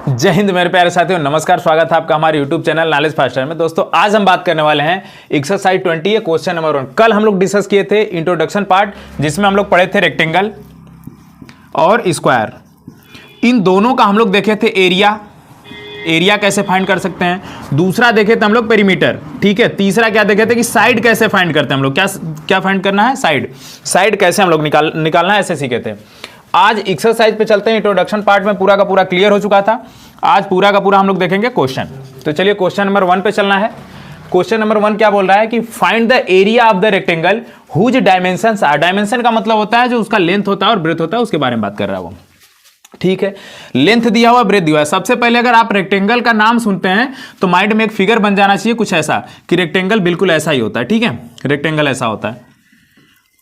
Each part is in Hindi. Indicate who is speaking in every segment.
Speaker 1: जय हिंद मेरे प्यारे साथियों, नमस्कार। स्वागत है आपका हमारे YouTube चैनल नॉलेज फास्टर में। दोस्तों आज हम बात करने वाले हैं एक्सरसाइज 20 क्वेश्चन नंबर 1। कल हम लोग डिस्कस किए थे इंट्रोडक्शन पार्ट, जिसमें हम लोग पढ़े थे रेक्टेंगल और स्क्वायर। इन दोनों का हम लोग देखे थे एरिया कैसे फाइंड कर सकते हैं। दूसरा देखे थे हम लोग पेरीमीटर, ठीक है। तीसरा क्या देखे थे कि साइड कैसे फाइंड करते हैं हम लोग, क्या फाइंड करना है, साइड कैसे हम लोग निकालना है, ऐसे सीखे थे। आज एक्सरसाइज पे चलते हैं। इंट्रोडक्शन पार्ट में पूरा का पूरा क्लियर हो चुका था। आज पूरा का पूरा हम लोग देखेंगे क्वेश्चन। तो चलिए क्वेश्चन नंबर 1 पे चलना है। क्वेश्चन नंबर 1 क्या बोल रहा है कि find the area of the rectangle whose dimensions are. Dimension का मतलब होता है जो उसका लेंथ होता है और ब्रेथ होता है, उसके बारे में बात कर रहा है वो, ठीक है। लेंथ दिया हुआ, ब्रेथ दिया हुआ है। सबसे पहले अगर आप रेक्टेंगल का नाम सुनते हैं तो माइंड में एक फिगर बन जाना चाहिए कुछ ऐसा कि रेक्टेंगल बिल्कुल ऐसा ही होता है, ठीक है। रेक्टेंगल ऐसा होता है।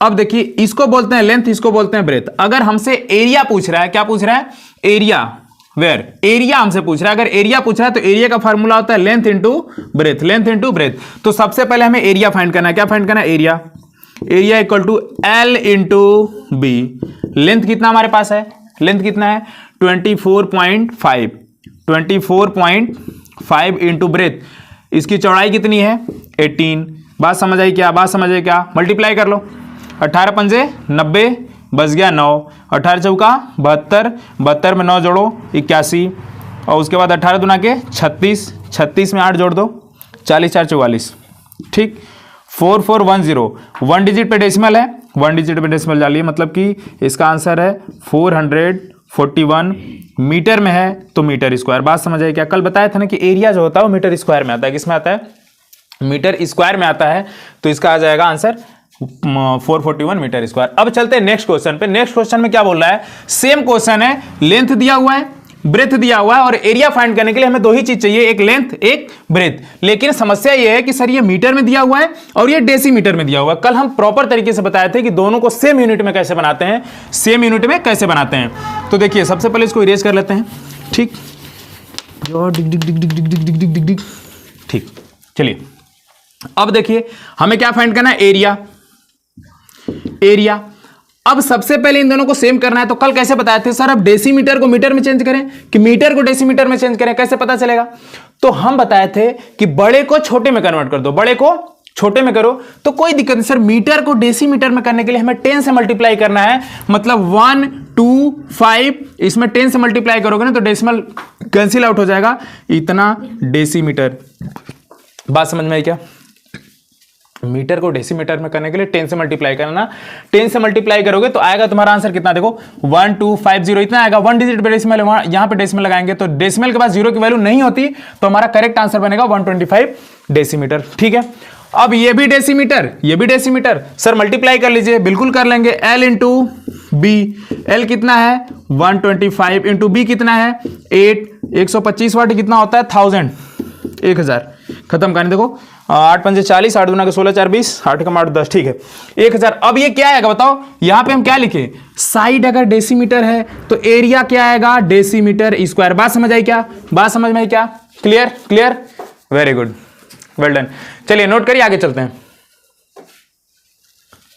Speaker 1: अब देखिए, इसको बोलते हैं लेंथ, इसको बोलते हैं ब्रेथ। अगर हमसे एरिया पूछ रहा है, क्या पूछ रहा है, एरिया, वेयर एरिया हमसे पूछ रहा है। अगर एरिया पूछ रहा है तो एरिया का फार्मूला होता है length into breadth, length into breath. तो सबसे पहले हमें एरिया फाइंड करना है। क्या फाइंड करना है, area equal to L into B. Length कितना हमारे पास है, लेंथ कितना है 24.5 इंटू ब्रेथ। इसकी चौड़ाई कितनी है 18। बात समझ आई क्या, बात समझ आई क्या। मल्टीप्लाई कर लो, 18 पंजे 90, बच गया 9, 18 चौका 72, 72 में 9 जोड़ो 81, और उसके बाद 18 दुना के 36, 36 में 8 जोड़ दो 40 4 44, ठीक। 4410, 1 डिजिट पे डेसिमल है, 1 डिजिट पे डेसिमल डालिए, मतलब कि इसका आंसर है 441 मीटर में है तो मीटर स्क्वायर। बात समझ आई क्या। कल बताया था ना कि एरिया जो होता है वो मीटर स्क्वायर में आता है। किसमें आता है, मीटर स्क्वायर में आता है। तो इसका आ जाएगा आंसर 441 मीटर स्क्वायर। अब चलते हैं नेक्स्ट क्वेश्चन पे। नेक्स्ट क्वेश्चन में क्या बोल रहा है, सेम क्वेश्चन है, लेंथ दिया हुआ है, ब्रेथ दिया हुआ है, और एरिया फाइंड करने के लिए हमें दो ही चीज चाहिए, एक लेंथ एक ब्रेथ। लेकिन समस्या यह है कि सर ये मीटर में दिया हुआ है और ये डेसीमीटर में दिया हुआ है। कल हम प्रॉपर तरीके से बताए थे कि दोनों को सेम यूनिट में कैसे बनाते हैं, सेम यूनिट में कैसे बनाते हैं। तो देखिए, सबसे पहले इसको इरेज कर लेते हैं, ठीक। ठीक, चलिए अब देखिए हमें क्या फाइंड करना है, एरिया। अब सबसे पहले इन दोनों को सेम करना है। तो कल कैसे बताए थे सर, अब डेसीमीटर को मीटर में चेंज करें कि मीटर को डेसीमीटर में चेंज करें, कैसे पता चलेगा। तो हम बताए थे कि बड़े को छोटे में कन्वर्ट कर दो, बड़े को छोटे में करो तो कोई दिक्कत नहीं सर। मीटर को डेसीमीटर में करने के लिए हमें 10 से मल्टीप्लाई करना है, मतलब 1 2 5, इसमें 10 से मल्टीप्लाई करोगे ना तो डेसिमल कैंसिल आउट हो जाएगा, इतना डेसीमीटर। बात समझ में आई क्या। मीटर को डेसीमीटर में करने के लिए 10 से मल्टीप्लाई करना, 10 से मल्टीप्लाई करोगे तो आएगा तुम्हारा आंसर कितना, देखो 1250 इतना आएगा। 1 डिजिट पे डेसिमल है, यहां पे डेसिमल लगाएंगे तो डेसिमल के पास 0 की वैल्यू नहीं होती, तो हमारा करेक्ट आंसर बनेगा 125 डेसीमीटर, ठीक है। अब ये भी डेसीमीटर सर मल्टीप्लाई कर लीजिए, बिल्कुल कर लेंगे। एल इंटू बी, एल कितना है 125 इंटू बी कितना है 8, 125 वाट कितना होता है 1000 खत्म करने, देखो 8 पंजे 40, 8 दूना के 16 4 20, 8 का 8 10, ठीक है 1000। अब ये क्या आएगा बताओ, यहां पे हम क्या लिखे, साइड अगर डेसीमीटर है तो एरिया क्या आएगा, डेसीमीटर स्क्वायर। बात समझ आई क्या, बात समझ में आई क्या, clear, very good, well done. चलिए नोट करिए, आगे चलते हैं।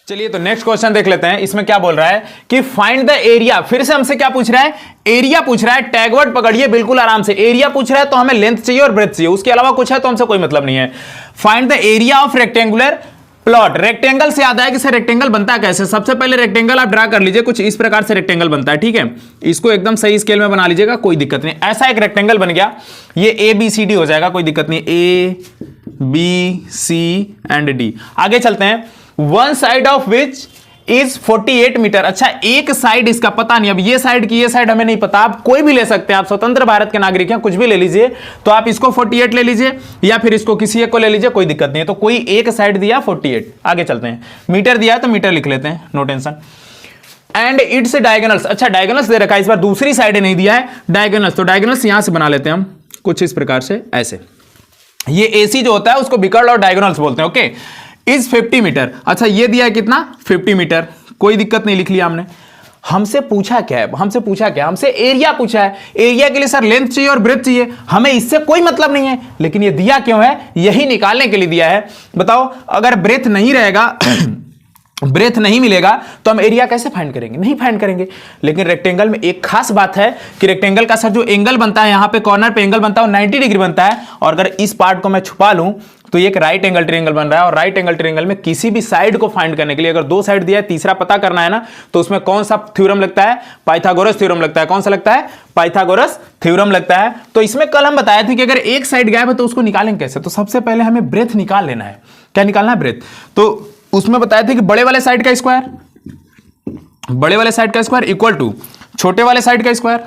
Speaker 1: चलिए तो नेक्स्ट क्वेश्चन देख लेते हैं। इसमें क्या बोल रहा है कि फाइंड द एरिया। फिर से हमसे क्या पूछ रहा है, एरिया पूछ रहा है। टैग वर्ड पकड़िए बिल्कुल आराम से। एरिया पूछ रहा है तो हमें लेंथ चाहिए और ब्रेथ चाहिए, उसके अलावा कुछ है तो हमसे कोई मतलब नहीं है। Find the area of rectangular plot. Rectangle से याद आया कि सर रेक्टेंगल बनता कैसे। सबसे पहले रेक्टेंगल आप ड्रा कर लीजिए, कुछ इस प्रकार से रेक्टेंगल बनता है, ठीक है। इसको एकदम सही स्केल में बना लीजिएगा, कोई दिक्कत नहीं। ऐसा एक रेक्टेंगल बन गया, ये ABCD हो जाएगा, कोई दिक्कत नहीं, ABC एंड D। आगे चलते हैं। One side of which is 48 metre. अच्छा, एक साइड इसका पता नहीं, अब ये साइड की ये साइड हमें नहीं पता, आप कोई भी ले सकते हैं, आप स्वतंत्र भारत के नागरिक हैं, कुछ भी ले लीजिए। तो आप इसको 48 ले लीजिए या फिर इसको किसी एक को ले लीजिए, कोई दिक्कत नहीं है। तो कोई एक साइड दिया 48। आगे चलते हैं, मीटर दिया है तो मीटर लिख लेते हैं, no tension. And it's diagonals. अच्छा, डायगोनल्स दे रखा है, इस बार दूसरी साइड नहीं दिया है डायगोनल्स, तो डायगोनल्स यहां से बना लेते हैं हम कुछ इस प्रकार से, ऐसे। ये AC जो होता है उसको बिकर्ल और डायगोनल्स बोलते हैं, ओके। Is 50 metre. अच्छा, ये दिया है कितना 50 मीटर, कोई दिक्कत नहीं, लिख लिया हमने। हमसे पूछा क्या है, हमसे एरिया पूछा है। एरिया के लिए सर लेंथ चाहिए और ब्रेथ चाहिए, हमें इससे कोई मतलब नहीं है, लेकिन ये दिया क्यों है, यही निकालने के लिए दिया है। बताओ, अगर ब्रेथ नहीं रहेगा ब्रेथ नहीं मिलेगा तो हम एरिया कैसे फाइंड करेंगे? नहीं फाइंड करेंगे। लेकिन रेक्टेंगल में एक खास बात है कि रेक्टेंगल का सर जो एंगल बनता है, यहां पे कॉर्नर पे एंगल बनता है 90 डिग्री बनता है, और अगर इस पार्ट को मैं छुपा लूं तो ये एक राइट एंगल ट्रायंगल बन रहा है। और राइट एंगल ट्रायंगल में किसी भी साइड को फाइंड करने के लिए अगर दो साइड दिया है, तीसरा पता करना है ना, तो उसमें कौन सा थ्योरम लगता है? पाइथागोरस थ्योरम लगता है। कौन सा लगता है? पाइथागोरस थ्योरम लगता है। तो इसमें कल हम बताए थे कि अगर एक साइड गायब है तो उसको निकालेंगे कैसे? तो सबसे पहले हमें ब्रेथ निकाल लेना है। क्या निकालना है? ब्रेथ। तो उसमें बताए थे कि बड़े वाले साइड का स्क्वायर, बड़े वाले साइड का स्क्वायर इक्वल टू छोटे वाले साइड का स्क्वायर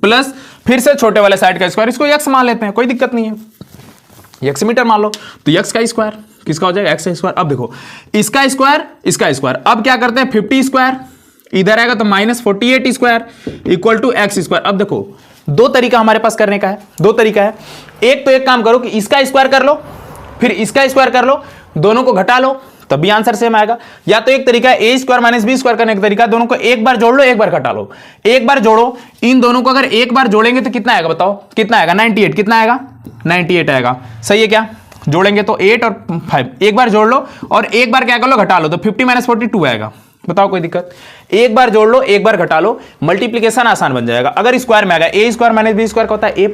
Speaker 1: प्लस फिर से छोटे वाले साइड का स्क्वायर। इसको एक्स मान लेते हैं, कोई दिक्कत नहीं है, एक्स मीटर मान लो। तो एक्स का स्क्वायर किसका हो जाएगा? एक्स का स्क्वायर। अब देखो इसका स्क्वायर, इसका स्क्वायर। अब क्या करते हैं? 50 स्क्वायर इधर आएगा तो -48 square equal to x square. अब देखो दो तरीका हमारे पास करने का है, दो तरीका है। एक तो एक काम करो कि इसका स्क्वायर कर लो, फिर इसका स्क्वायर कर लो, दोनों को घटा लो, तब भी आंसर सेम आएगा। या तो एक तरीका है a² - b² करने का तरीका, दोनों को एक बार जोड़ लो, एक बार घटा लो। एक बार जोड़ो, इन दोनों को अगर एक बार जोड़ेंगे तो कितना आएगा? बताओ कितना आएगा? 98। कितना आएगा? 98 आएगा। सही है क्या? जोड़ेंगे तो 8 और 5, एक बार जोड़ लो और एक बार क्या कर लो? घटा लो, तो 50 - 42 आएगा। बताओ कोई दिक्कत? एक बार जोड़ लो, एक बार घटा लो, मल्टीप्लीकेशन आसान बन जाएगा। अगर स्क्वायर में आएगा a² - b² का होता है a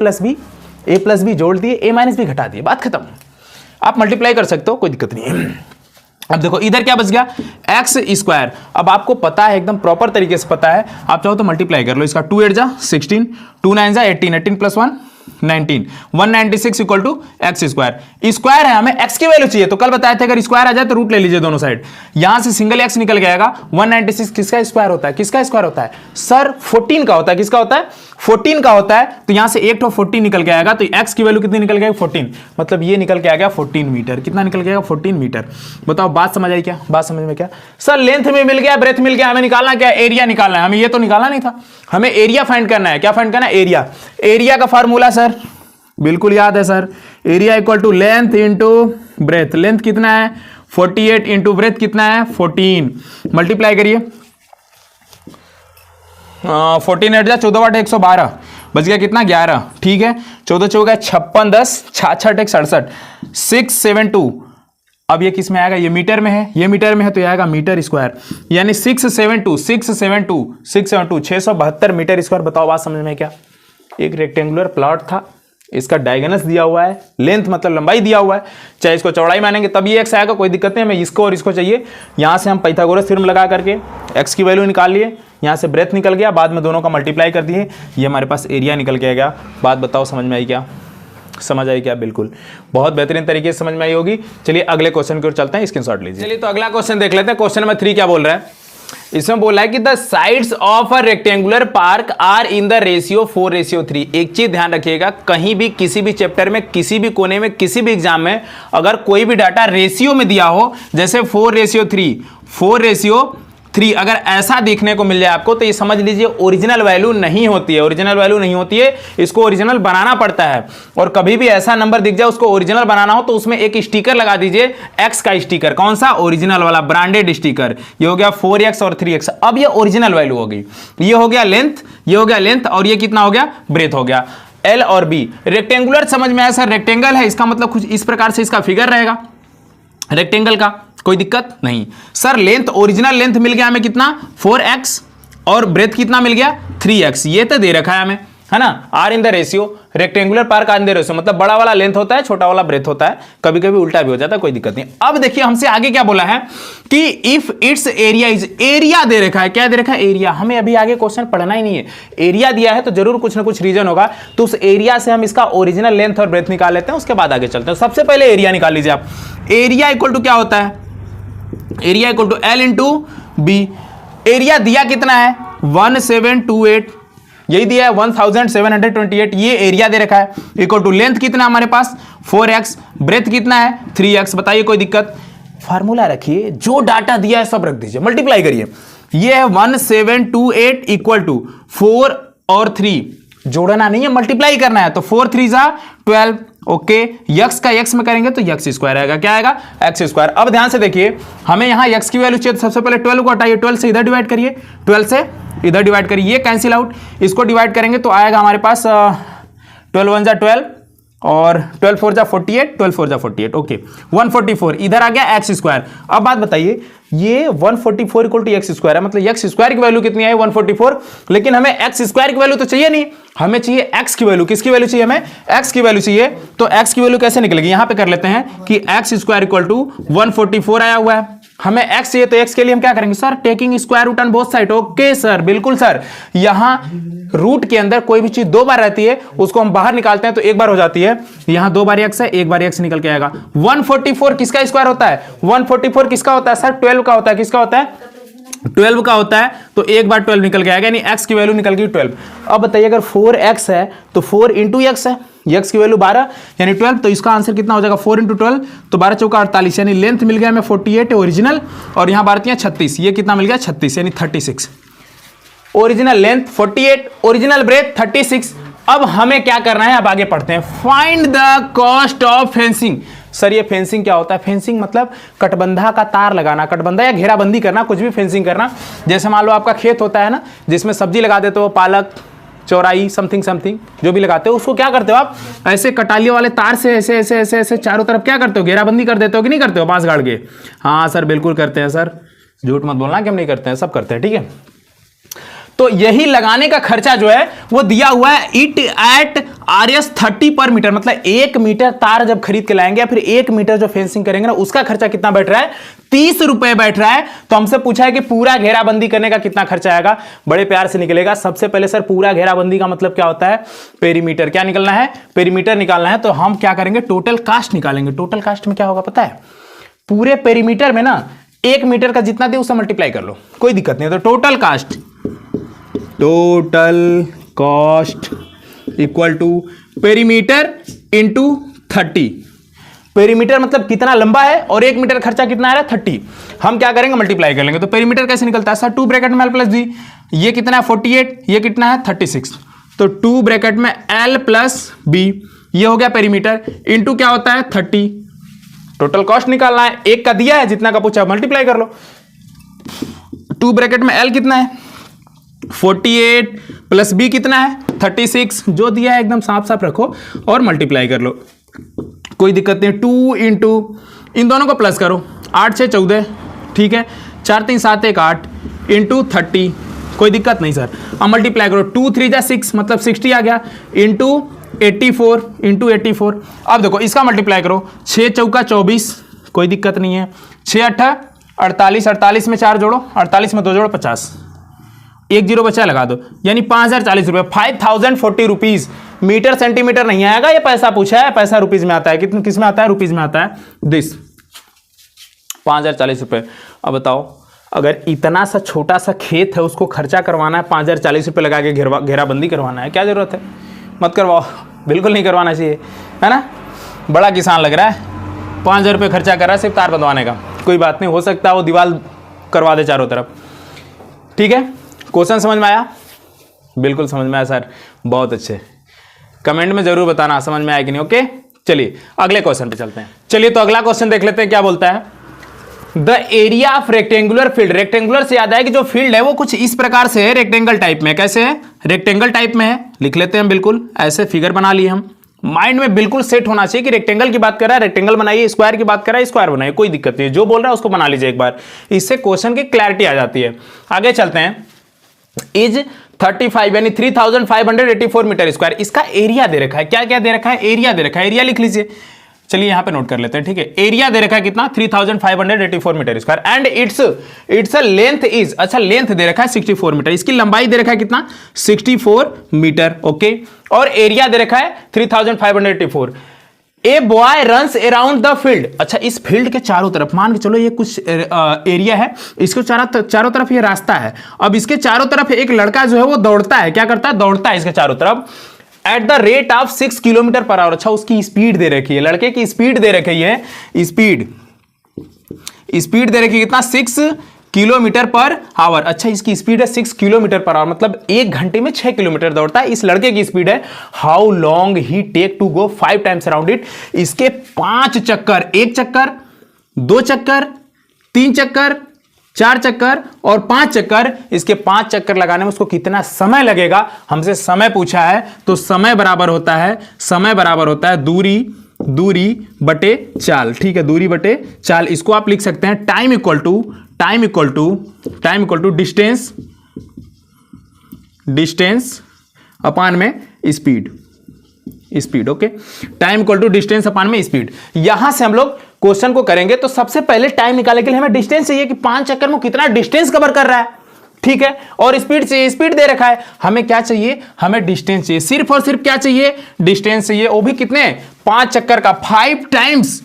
Speaker 1: प्लस बी जोड़ दिए, a - b घटा दिए, बात खत्म। आप मल्टीप्लाई कर सकते हो, कोई दिक्कत नहीं है। अब देखो इधर क्या बच गया? X square. अब आपको पता है, एकदम प्रॉपर तरीके से पता है, आप चाहो तो मल्टीप्लाई कर लो इसका। 2 8 जा 16, 2 9 जा 18, 18 + 1 19, 196 equal to x square. Square है, हमें एक्स की वैल्यू चाहिए, तो कल बताए थे अगर स्क्वायर आ जाए तो रूट ले लीजिए दोनों साइड। यहां से सिंगल एक्स निकल जाएगा। 196 किसका स्क्वायर होता है? किसका स्क्वायर होता है सर? 14 का होता है। किसका होता है? 14 का होता है। तो यहां से एक तो 14 निकल के आएगा, तो एक्स की वैल्यू कितनी निकल गई? 14। मतलब ये निकल के आ गया 14 मीटर। कितना निकल गया? 14 मीटर। बताओ बात समझ आई क्या? बात समझ में क्या? सर लेंथ में मिल गया, ब्रेथ मिल गया, हमें निकालना क्या? एरिया निकालना है। हमें ये तो निकालना नहीं था, हमें एरिया फाइंड करना है। क्या फाइंड करना है? एरिया। एरिया का फार्मूला सर बिल्कुल याद है sir, area equal to length into breadth. Length कितना है? 48 इंटू ब्रेथ कितना है? 14। मल्टीप्लाई करिए, 14 8 जा 14 8 112, बच गया कितना? 11। ठीक है, 14 चौका 56, 10 66 1 67, 672। अब ये किस में आएगा? ये मीटर में है, ये मीटर में है तो ये आएगा मीटर स्क्वायर, यानी 672 672 मीटर स्क्वायर। बताओ बात समझ में क्या? एक रेक्टेंगुलर प्लॉट था, इसका डायगोनल दिया हुआ है, लेंथ मतलब लंबाई दिया हुआ है, चाहे इसको चौड़ाई मानेंगे तब ये एक्स आएगा, कोई दिक्कत नहीं। हमें इसको और इसको चाहिए। यहां से हम पाइथागोरस थ्योरम लगा करके एक्स की वैल्यू निकाल लिए, यहां से ब्रेथ निकल गया, बाद में दोनों का मल्टीप्लाई कर दिए, ये हमारे पास एरिया निकल के आ गया। बात बताओ समझ में आई क्या? समझ आई क्या? बिल्कुल, बहुत बेहतरीन तरीके से समझ में आई होगी। चलिए अगले क्वेश्चन की ओर चलते हैं, स्क्रीनशॉट लीजिए। चलिए तो अगला क्वेश्चन देख लेते हैं। क्वेश्चन नंबर 3 क्या बोल रहा है? इसमें बोला है कि the sides of a rectangular park are in the ratio 4:3। एक चीज ध्यान रखिएगा, कहीं भी किसी भी चैप्टर में, किसी भी कोने में, किसी भी एग्जाम में अगर कोई भी डाटा रेशियो में दिया हो, जैसे 4:3 अगर ऐसा देखने को मिल जाए आपको, तो ये समझ लीजिए ओरिजिनल वैल्यू नहीं होती है। ओरिजिनल वैल्यू नहीं होती है, इसको ओरिजिनल बनाना पड़ता है। और कभी भी ऐसा नंबर दिख जाए उसको ओरिजिनल बनाना हो तो उसमें एक स्टिकर लगा दीजिए, एक्स का स्टिकर। कौन सा? ओरिजिनल वाला, ब्रांडेड स्टिकर। ये हो गया 4x और 3x। अब ये ओरिजिनल वैल्यू होगी। ये हो गया लेंथ, ये हो गया लेंथ, और ये कितना हो गया? ब्रेथ हो गया। L और B रेक्टेंगुलर समझ में आया सर? रेक्टेंगल है, इसका मतलब कुछ इस प्रकार से इसका फिगर रहेगा रेक्टेंगल का, कोई दिक्कत नहीं। सर लेंथ, ओरिजिनल लेंथ मिल गया हमें कितना? 4x, और ब्रेथ कितना मिल गया? 3x। ये तो दे रखा है हमें, है ना? Are in the ratio, rectangular park are in the ratio, मतलब बड़ा वाला लेंथ होता है, छोटा वाला ब्रेथ होता है, कभी कभी उल्टा भी हो जाता है, कोई दिक्कत नहीं। अब देखिए हमसे आगे क्या बोला है कि if it's area is, area दे रखा है। क्या दे रखा है? एरिया। हमें अभी आगे क्वेश्चन पढ़ना ही नहीं है, एरिया दिया है तो जरूर कुछ ना कुछ रीजन होगा, तो उस एरिया से हम इसका ओरिजिनल लेंथ और ब्रेथ निकाल लेते हैं, उसके बाद आगे चलते हैं। सबसे पहले एरिया निकाल लीजिए आप। एरिया इक्वल टू क्या होता है? Area equal to L into B. Area दिया कितना है? 1728, यही दिया है 1728, ये एरिया दे रखा है। इक्वल टू लेंथ कितना हमारे पास? 4x, ब्रेथ कितना है? 3x। बताइए कोई दिक्कत? फार्मूला रखिए, जो डाटा दिया है सब रख दीजिए, मल्टीप्लाई करिए। ये है 1728 इक्वल टू 4 और 3, जोड़ना नहीं है, मल्टीप्लाई करना है। तो 4 3 जा 12। ओके, यक्स का यक्स में करेंगे तो यक्स स्क्वायर आएगा। क्या आएगा? X square. अब ध्यान से देखिए, हमें यहां यक्स की वैल्यू चाहिए, सबसे पहले 12 को हटाइए, 12 से इधर डिवाइड करिए, 12 से इधर डिवाइड करिए, ये कैंसिल आउट। इसको डिवाइड करेंगे तो आएगा हमारे पास 12 1 जा 12, और 12 4 जा 48, 12 4 जा 48, ओके 144 इधर आ गया एक्स स्क्वायर। अब बात बताइए, ये 144 इक्वल टू एक्स स्क्वायर है, मतलब एक्स स्क्वायर की वैल्यू कितनी आई 144, लेकिन हमें एक्स स्क्वायर की वैल्यू तो चाहिए नहीं, हमें चाहिए एक्स की वैल्यू। किसकी वैल्यू चाहिए? हमें एक्स की वैल्यू चाहिए। तो एक्स की वैल्यू कैसे निकलेगी? यहां पे कर लेते हैं कि एक्स स्क्वायर इक्वल टू 144 आया हुआ है, हमें एक्स चाहिए, तो एक्स के लिए हम क्या करेंगे sir? Taking square root on both side. Okay sir, बिल्कुल सर। यहां रूट के अंदर कोई भी चीज दो बार रहती है, उसको हम बाहर निकालते हैं तो एक बार हो जाती है। यहां दो बार एक्स है, एक बार एक्स निकल के आएगा। 144 किसका स्क्वायर होता है? 144 किसका होता है सर? 12 का होता है। किसका होता है? 12 का होता है। तो एक बार 12 निकल के आएगा, यानी x की वैल्यू निकल गई 12। अब बताइए, अगर 4x है तो 4 इंटू एक्स है, x की वैल्यू 12 यानी 12, तो इसका आंसर कितना हो जाएगा? 4 इंटू 12, तो 12 चौका 48, यानी लेंथ मिल गया हमें 48 ओरिजिनल, और यहां बार 36, ये कितना मिल गया? 36 यानी 36। Original length 48, original breadth 36। अब हमें क्या करना है? अब आगे पढ़ते हैं। Find the cost of fencing. Sir ये फेंसिंग क्या होता है? फेंसिंग मतलब कटबंधा का तार लगाना, कटबंधा या घेराबंदी करना, कुछ भी फेंसिंग करना। जैसे मान लो आपका खेत होता है ना, जिसमें सब्जी लगा देते हो, पालक, चौराई, समथिंग समथिंग जो भी लगाते हो, उसको क्या करते हो आप? ऐसे कटालियों वाले तार से ऐसे ऐसे ऐसे ऐसे चारों तरफ क्या करते हो? घेराबंदी कर देते हो कि नहीं करते हो? बांस गाड़ के। हाँ सर बिल्कुल करते हैं सर, झूठ मत बोलना कि हम नहीं करते हैं, सब करते हैं, ठीक है। तो यही लगाने का खर्चा जो है वो दिया हुआ है इट एट RS 30 पर मीटर, मतलब 1 मीटर तार जब खरीद के लाएंगे या फिर 1 मीटर जो फेंसिंग करेंगे ना, उसका खर्चा कितना बैठ रहा है? 30 रुपए बैठ रहा है। तो हमसे पूछा है कि पूरा घेराबंदी करने का कितना खर्चा आएगा? बड़े प्यार से निकलेगा। सबसे पहले सर पूरा घेराबंदी का मतलब क्या होता है? पेरीमीटर। क्या निकलना है? पेरीमीटर निकालना है। तो हम क्या करेंगे? टोटल कास्ट निकालेंगे। टोटल कास्ट में क्या होगा पता है? पूरे पेरीमीटर में ना 1 मीटर का जितना दे उससे मल्टीप्लाई कर लो, कोई दिक्कत नहीं है। तो total cost equal to perimeter into 30। Perimeter मतलब कितना लंबा है और 1 मीटर खर्चा कितना आ रहा है? 30। हम क्या करेंगे? मल्टीप्लाई कर लेंगे। तो पेरीमीटर कैसे निकलता है सर? 2 ब्रैकेट में L प्लस जी, ये कितना है? 48, ये कितना है? 36। तो 2 ब्रैकेट में L प्लस बी, ये हो गया पेरीमीटर, इंटू क्या होता है? 30। टोटल कॉस्ट निकालना है, एक का दिया है, जितना का पूछा मल्टीप्लाई कर लो। 2 ब्रैकेट में L कितना है? 48 प्लस बी कितना है? 36। जो दिया है एकदम साफ साफ रखो और मल्टीप्लाई कर लो, कोई दिक्कत नहीं। 2 इंटू इन दोनों को प्लस करो, 8 6 14, ठीक है। 4 3 7 1 8 इंटू 30, कोई दिक्कत नहीं सर। अब मल्टीप्लाई करो, 2 3 जा 6 मतलब 60 आ गया, इंटू 84 इंटू 84। अब देखो इसका मल्टीप्लाई करो, 6 चौका 24, कोई दिक्कत नहीं है। 6 8 48, 48 में 4 जोड़ो, 48 में 2 जोड़ो 50, 1 0 बचा लगा दो, यानी 5040 रुपए, 5040 रुपीज। मीटर सेंटीमीटर नहीं आएगा, ये पैसा पूछा है, पैसा रुपीज में आता है। कितने किस में आता है? रुपीज में आता है। दिस 5040 रुपए। अब बताओ, अगर इतना सा छोटा सा खेत है, उसको खर्चा करवाना है, 5040 रुपए लगा के घेराबंदी करवाना है, क्या जरूरत है? मत करवाओ, बिल्कुल नहीं करवाना चाहिए, है ना। बड़ा किसान लग रहा है, 5000 रुपये खर्चा कर रहा है सिर्फ तार बंधवाने का। कोई बात नहीं, हो सकता है वो दीवार करवा दे चारों तरफ, ठीक है। क्वेश्चन समझ में आया? बिल्कुल समझ में आया सर, बहुत अच्छे। कमेंट में जरूर बताना समझ में आया कि नहीं। ओके, चलिए अगले क्वेश्चन पे चलते हैं। चलिए तो अगला क्वेश्चन देख लेते हैं, क्या बोलता है? The area of rectangular field. Rectangular से याद है कि जो फील्ड है वो कुछ इस प्रकार से है, रेक्टेंगल टाइप में। कैसे है? रेक्टेंगल टाइप में है। लिख लेते हैं, बिल्कुल ऐसे फिगर बना लिए हम। माइंड में बिल्कुल सेट होना चाहिए कि रेक्टेंगल की बात कर रहा है रेक्टेंगल बनाइए, स्क्वायर की बात कर रहा है स्क्वायर बनाइए, कोई दिक्कत नहीं है। जो बोल रहा है उसको बना लीजिए एक बार, इससे क्वेश्चन की क्लैरिटी आ जाती है। आगे चलते हैं। इज 35 यानी 3584 मीटर स्क्वायर, इसका एरिया दे रखा है। क्या क्या दे रखा है? एरिया दे रखा है। एरिया लिख लीजिए, चलिए यहां पे नोट कर लेते हैं, ठीक है। एरिया दे रखा है कितना? 3584 metre square and it's length is, अच्छा लेंथ दे रखा है 64 मीटर, इसकी लंबाई दे रखा है कितना? 64 मीटर, ओके। और एरिया दे रखा है 3584। A boy runs around the field, अच्छा इस फील्ड के चारों तरफ मान के चलो ये कुछ एरिया है, इसको चारों तरफ ये रास्ता है। अब इसके चारों तरफ एक लड़का जो है वो दौड़ता है, क्या करता है? दौड़ता है इसके चारों तरफ at the rate of 6 kilometre per hour. अच्छा उसकी स्पीड दे रखी है, लड़के की स्पीड दे रखी है, स्पीड दे रखी है कितना? 6 किलोमीटर पर आवर। अच्छा इसकी स्पीड है 6 किलोमीटर पर आवर, मतलब 1 घंटे में 6 किलोमीटर दौड़ता है। इस लड़के की स्पीड है। How long he take to go 5 times around it, इसके 5 चक्कर, 1 चक्कर, 2 चक्कर, 3 चक्कर, 4 चक्कर और 5 चक्कर, इसके 5 चक्कर लगाने में उसको कितना समय लगेगा, हमसे समय पूछा है। तो समय बराबर होता है दूरी बटे चाल। ठीक है, दूरी बटे चाल। इसको आप लिख सकते हैं time equal to distance upon में speed. Okay, time equal to distance upon में स्पीड। यहां से हम लोग क्वेश्चन को करेंगे तो सबसे पहले टाइम निकालने के लिए हमें डिस्टेंस चाहिए कि 5 चक्कर में कितना डिस्टेंस कवर कर रहा है। ठीक है, और स्पीड चाहिए, स्पीड दे रखा है। हमें क्या चाहिए, हमें डिस्टेंस चाहिए, सिर्फ और सिर्फ क्या चाहिए, डिस्टेंस चाहिए। वो भी कितने, 5 चक्कर का, 5 टाइम्स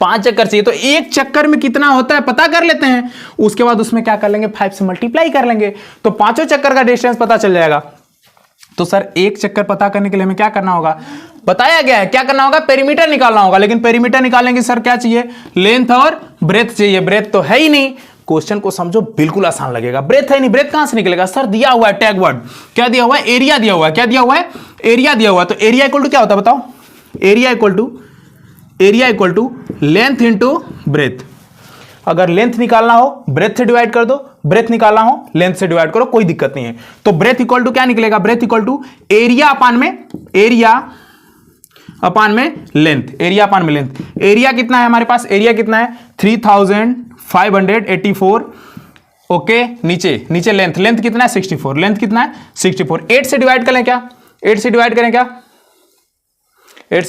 Speaker 1: 5 चक्कर चाहिए। तो एक चक्कर में कितना होता है पता कर लेते हैं, उसके बाद उसमें क्या कर लेंगे, 5 से मल्टीप्लाई कर लेंगे, तो 5 चक्कर का डिस्टेंस पता चल जाएगा। तो सर एक चक्कर पता करने के लिए हमें क्या करना होगा, बताया गया है क्या करना होगा, पेरीमीटर निकालना होगा। लेकिन पेरीमीटर निकालेंगे सर क्या चाहिए, लेंथ और ब्रेथ चाहिए। ब्रेथ तो है ही नहीं, क्वेश्चन को समझो बिल्कुल आसान लगेगा। ब्रेथ है नहीं, ब्रेथ कहां से निकलेगा सर, दिया हुआ है टैग वर्ड, क्या दिया हुआ है, एरिया दिया हुआ है। क्या दिया हुआ है, एरिया दिया हुआ है। तो एरिया इक्वल टू क्या होता है बताओ, area equal to length into breadth. अगर लेंथ निकालना हो ब्रेथ से डिवाइड कर दो, ब्रेथ निकालना हो लेंथ से डिवाइड करो, कोई दिक्कत नहीं है। तो ब्रेथ इक्वल टू क्या निकलेगा, ब्रेथ इक्वल टू एरिया अपान में लेंथ। एरिया कितना है हमारे पास, एरिया कितना है 3584। ओके, नीचे लेंथ कितना है 64, लेंथ कितना है 64। 8 से डिवाइड करें क्या, 8 से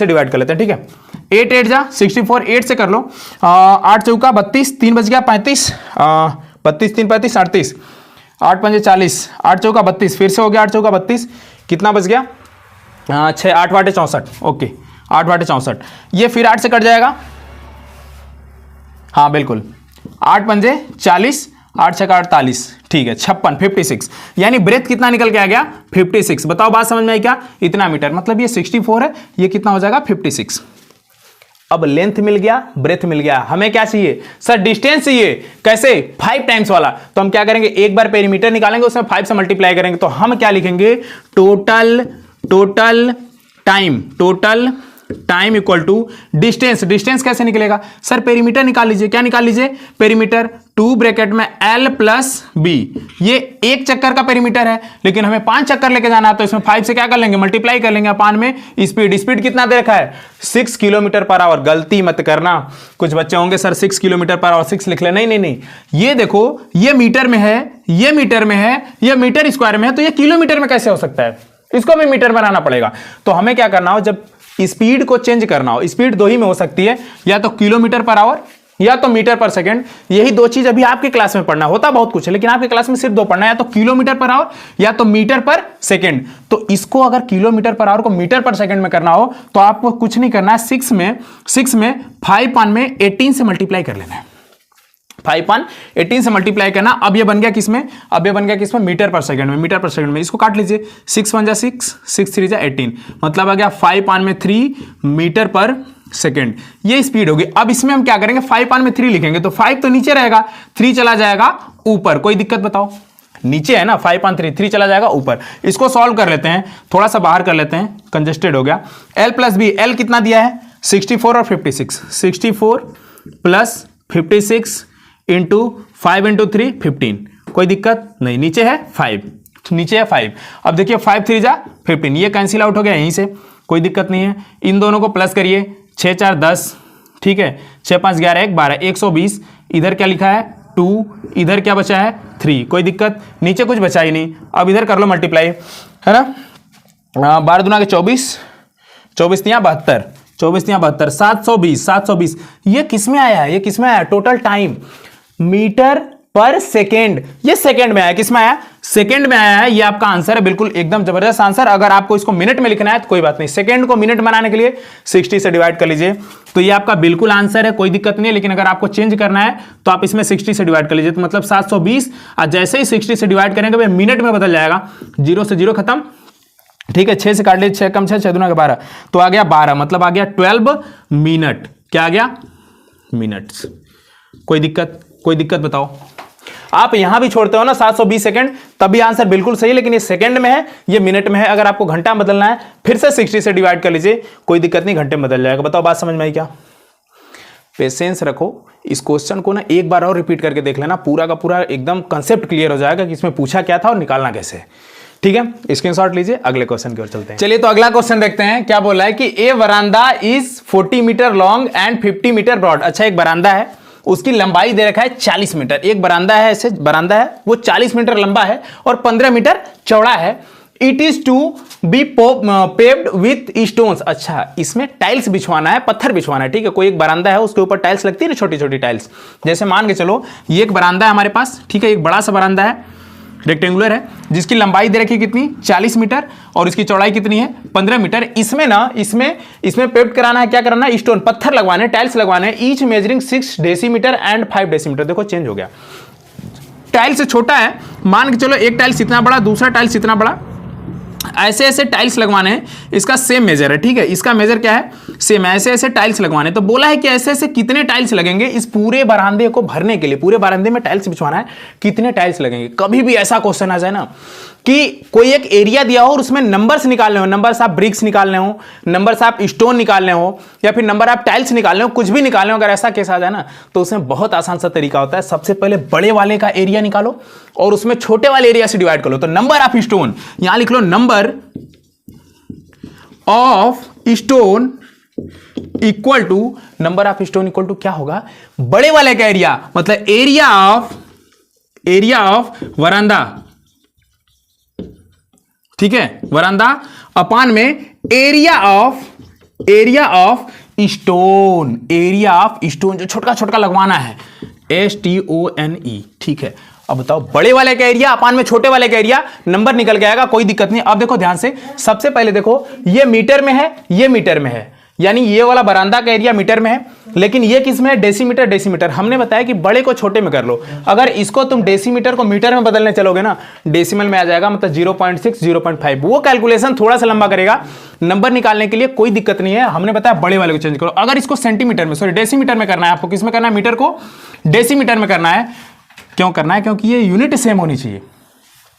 Speaker 1: डिवाइड कर लेते हैं। ठीक है, 8 8 जा 64, 8 से कर लो, 8 चौका 32, 3 बच गया 35, 32 3 35 38, 8 पंजे 40, 8 चौका 32, फिर से हो गया 8 चौका 32, कितना बच गया 6, 8 वाटे 64। ओके, 8 वाटे 64, ये फिर 8 से कट जाएगा, हाँ बिल्कुल, 8 पंजे 40, 8 छक्का 48, ठीक है 56, 56। यानी ब्रेथ कितना निकल के आ गया 56। बताओ बात समझ में आई क्या, इतना मीटर, मतलब ये 64 है, ये कितना हो जाएगा 56। अब लेंथ मिल गया, ब्रेथ मिल गया, हमें क्या चाहिए सर, डिस्टेंस चाहिए। कैसे, 5 टाइम्स वाला। तो हम क्या करेंगे, एक बार पेरीमीटर निकालेंगे, उसमें 5 से मल्टीप्लाई करेंगे। तो हम क्या लिखेंगे, total time equal to distance कैसे निकलेगा सर, पेरीमीटर निकाल लीजिए। क्या निकाल लीजिए, पेरीमीटर 2 ब्रैकेट में L प्लस B। ये एक चक्कर का पेरीमीटर है, लेकिन हमें 5 चक्कर लेके जाना है, तो इसमें 5 से क्या कर लेंगे, मल्टीप्लाई कर लेंगे, अपान में स्पीड कितना दे रखा है 6 किलोमीटर पर आवर। गलती मत करना, कुछ बच्चे होंगे सर 6 किलोमीटर पर आवर 6 लिख ले, नहीं, ये देखो, ये मीटर में है, ये मीटर स्क्वायर में है, तो ये किलोमीटर में कैसे हो सकता है, इसको भी मीटर में लाना पड़ेगा। तो हमें क्या करना हो, जब स्पीड को चेंज करना हो, स्पीड 2 ही में हो सकती है, या तो किलोमीटर पर आवर या तो मीटर पर सेकंड। यही 2 चीज अभी आपके क्लास में पढ़ना होता, बहुत कुछ है, लेकिन आपके क्लास में सिर्फ 2 पढ़ना है, या तो किलोमीटर पर आवर या तो मीटर पर सेकंड। तो इसको अगर किलोमीटर पर आवर को मीटर पर सेकंड में करना हो तो आपको कुछ नहीं करना है, 6 में 5 पान में 18 से मल्टीप्लाई कर लेना है, 5 पान 18 से मल्टीप्लाई करना। अब ये बन गया किसमें, मीटर पर सेकंड में। इसको काट लीजिए, 6 1 जा 6, 6 3 जा 18, मतलब आ गया 5 पान में 3 मीटर पर सेकंड। ये स्पीड होगी। अब इसमें हम क्या करेंगे, 5 पान में 3 लिखेंगे, तो 5 तो नीचे रहेगा, 3 चला जाएगा ऊपर। कोई दिक्कत बताओ, नीचे है ना 5 पान 3 चला जाएगा ऊपर। इसको सॉल्व कर लेते हैं, थोड़ा सा बाहर कर लेते हैं, कंजेस्टेड हो गया। L प्लस बी, L कितना दिया है 64 और 56, 64 प्लस 56 इंटू 5 इंटू 3 15। कोई दिक्कत नहीं, नीचे है 5। अब देखिए 5 3 जा 15, ये कैंसिल आउट हो गया यहीं से, कोई दिक्कत नहीं है। इन दोनों को प्लस करिए, 6 4 10, ठीक है, 6 5 11 1 12, 120। इधर क्या लिखा है 2, इधर क्या बचा है 3, कोई दिक्कत, नीचे कुछ बचा ही नहीं। अब इधर कर लो मल्टीप्लाई, है ना, 12 दूना के 24, 24 तियां 72, 24 तियां 72, 720। ये किस में आया है, टोटल टाइम मीटर पर सेकेंड। ये सेकेंड में आया, किस में आया, सेकेंड में आया है। ये आपका आंसर है, बिल्कुल एकदम जबरदस्त आंसर। अगर आपको इसको मिनट में लिखना है तो कोई बात नहीं, सेकेंड को मिनट बनाने के लिए 60 से डिवाइड कर लीजिए, तो ये आपका बिल्कुल आंसर है, कोई दिक्कत नहीं है। लेकिन अगर आपको चेंज करना है तो आप इसमें 60 से डिवाइड कर लीजिए, तो मतलब 720, और जैसे ही 60 से डिवाइड करेंगे भाई मिनट में बदल जाएगा, 0 से 0 खत्म, ठीक है। 6 से काट लीजिए, 6 कम 6, 6 दूना के 12, तो आ गया 12, मतलब आ गया 12 मिनट। क्या आ गया, मिनट्स। कोई दिक्कत बताओ। आप यहां भी छोड़ते हो ना 720 सेकंड, तब भी आंसर बिल्कुल सही, लेकिन ये सेकंड में है, ये मिनट में है। अगर आपको घंटा में बदलना है फिर से 60 से डिवाइड कर लीजिए, कोई दिक्कत नहीं, घंटे में बदल जाएगा। बताओ बात समझ में आई क्या, पेशेंस रखो, इस क्वेश्चन को ना एक बार और रिपीट करके देख लेना, पूरा का पूरा एकदम कंसेप्ट क्लियर हो जाएगा कि इसमें पूछा क्या था और निकालना कैसे। ठीक है, स्क्रीनशॉट लीजिए, अगले क्वेश्चन की ओर चलते हैं। चलिए तो अगला क्वेश्चन देखते हैं, क्या बोला है कि a verandah is 40 metre long and 50 metre broad. अच्छा, एक बरामदा है, उसकी लंबाई दे रखा है 40 मीटर। एक बरामदा है, ऐसे बरामदा है, वो 40 मीटर लंबा है और 15 मीटर चौड़ा है। It is to be paved with stones. अच्छा, इसमें टाइल्स बिछवाना है, पत्थर बिछवाना है। ठीक है, कोई एक बरामदा है, उसके ऊपर टाइल्स लगती है ना, छोटी छोटी टाइल्स। जैसे मान के चलो ये एक बरामदा है हमारे पास, ठीक है, एक बड़ा सा बरामदा है, रेक्टेंगुलर है, जिसकी लंबाई दे रखी है कितनी 40 मीटर और इसकी चौड़ाई कितनी है 15 मीटर। इसमें ना इसमें पेव्ड कराना है, क्या कराना है, स्टोन पत्थर लगवाने, टाइल्स लगवाने। Each measuring 6 decimetre and 5 decimetre. देखो चेंज हो गया, टाइल्स से छोटा है, मान के चलो एक टाइल्स इतना बड़ा, दूसरा टाइल्स इतना बड़ा, ऐसे ऐसे टाइल्स लगवाने हैं। इसका सेम मेजर है, ठीक है, इसका मेजर क्या है, सेम, ऐसे ऐसे टाइल्स लगवाने। तो बोला है कि ऐसे ऐसे कितने टाइल्स लगेंगे इस पूरे बरामदे को भरने के लिए, पूरे बरामदे में टाइल्स बिछवाना है, कितने टाइल्स लगेंगे। कभी भी ऐसा क्वेश्चन आ जाए ना कि कोई एक एरिया दिया हो और उसमें नंबर्स निकालने हो, नंबर्स आप ब्रिक्स निकालने हो, नंबर्स आप स्टोन निकालने हो, या फिर नंबर आप टाइल्स निकालने हो, कुछ भी निकालने हो, अगर ऐसा केस आ जाए ना तो उसमें बहुत आसान सा तरीका होता है। सबसे पहले बड़े वाले का एरिया निकालो और उसमें छोटे वाले एरिया से डिवाइड करो। तो नंबर ऑफ स्टोन, यहां लिख लो number of stone equal to, number of stone equal to क्या होगा, बड़े वाले का एरिया, मतलब एरिया ऑफ वरांदा, ठीक है, वरांदा अपान में area of stone, area of stone जो छोटा छोटा लगवाना है, STONE। ठीक है, अब बताओ बड़े वाले का एरिया अपान में छोटे वाले का एरिया, नंबर निकल के आएगा, कोई दिक्कत नहीं। अब देखो ध्यान से, सबसे पहले देखो ये मीटर में है, ये मीटर में है, यानी ये वाला बरामदा का एरिया मीटर में है, लेकिन ये किस में है, डेसीमीटर। डेसीमीटर हमने बताया कि बड़े को छोटे में कर लो। अगर इसको तुम डेसीमीटर को मीटर में बदलने चलोगे ना, डेसिमल में आ जाएगा, मतलब 0.6 0.5। वो कैलकुलेशन थोड़ा सा लंबा करेगा, नंबर निकालने के लिए कोई दिक्कत नहीं है। हमने बताया बड़े वाले को चेंज करो। अगर इसको सेंटीमीटर में, सॉरी डेसीमीटर में करना है आपको, किस में करना है, मीटर को डेसीमीटर में करना है। क्यों करना है, क्योंकि ये यूनिट सेम होनी चाहिए,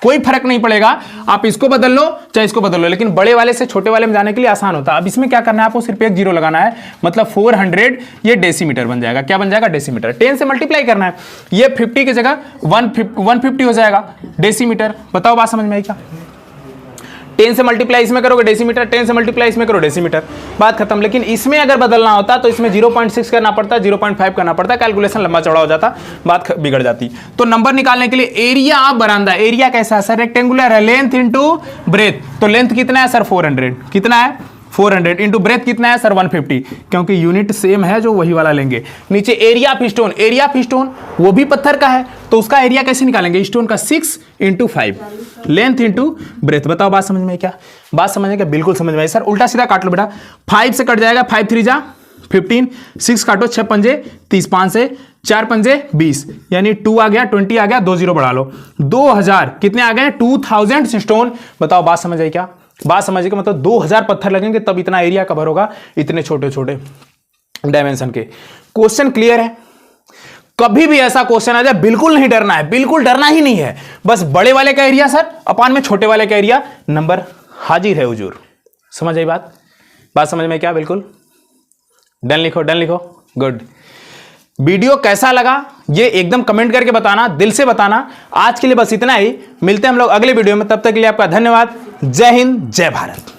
Speaker 1: कोई फर्क नहीं पड़ेगा, आप इसको बदल लो चाहे इसको बदल लो, लेकिन बड़े वाले से छोटे वाले में जाने के लिए आसान होता है। अब इसमें क्या करना है आपको, सिर्फ एक जीरो लगाना है, मतलब 400 ये डेसीमीटर बन जाएगा। क्या बन जाएगा, डेसीमीटर। 10 से मल्टीप्लाई करना है, ये 50 की जगह 150 हो जाएगा डेसीमीटर। बताओ बात समझ में आई क्या, 10 से मल्टीप्लाई इसमें करोगे डेसीमीटर, 10 से मल्टीप्लाई इसमें करो डेसीमीटर, बात खत्म। लेकिन इसमें अगर बदलना होता तो इसमें 0.6 करना पड़ता, 0.5 करना पड़ता, कैलकुलेशन लंबा चौड़ा हो जाता, बात बिगड़ जाती। तो नंबर निकालने के लिए एरिया ऑफ बरामदा, एरिया कैसा है सर, रेक्टेंगुलर है, लेंथ इंटू ब्रेथ, तो लेंथ कितना है सर 400, कितना है 400 इंटू ब्रेथ कितना है सर 150, क्योंकि यूनिट सेम है जो वही वाला लेंगे। नीचे area of stone, area of stone वो भी पत्थर का है, तो उसका एरिया कैसे निकालेंगे, स्टोन का 6 इंटू 5, लेंथ इंटू ब्रेथ। बताओ बात समझ में क्या, बात समझ में क्या, बिल्कुल समझ में आई। सर उल्टा सीधा काट लो बेटा, 5 से कट जाएगा, 5 3 जा 15, 6 काटो, 6 पंजे 30, 5 से 4 पंजे 20, यानी 2 आ गया, 20 आ गया, 2 जीरो बढ़ा लो, 2000 कितने आ गए, 2000 स्टोन। बताओ बात समझ आई क्या, बात समझिए, मतलब 2000 पत्थर लगेंगे तब इतना एरिया कवर होगा, इतने छोटे छोटे डायमेंशन के। क्वेश्चन क्लियर है, कभी भी ऐसा क्वेश्चन आ जाए बिल्कुल नहीं डरना है, बिल्कुल डरना ही नहीं है। बस बड़े वाले का एरिया सर अपान में छोटे वाले का एरिया, नंबर हाजिर है हुजूर। समझ आई बात, बात समझ में क्या, बिल्कुल डन लिखो, डन लिखो, गुड। वीडियो कैसा लगा ये एकदम कमेंट करके बताना, दिल से बताना। आज के लिए बस इतना ही, मिलते हैं हम लोग अगले वीडियो में, तब तक के लिए आपका धन्यवाद। जय हिंद, जय भारत।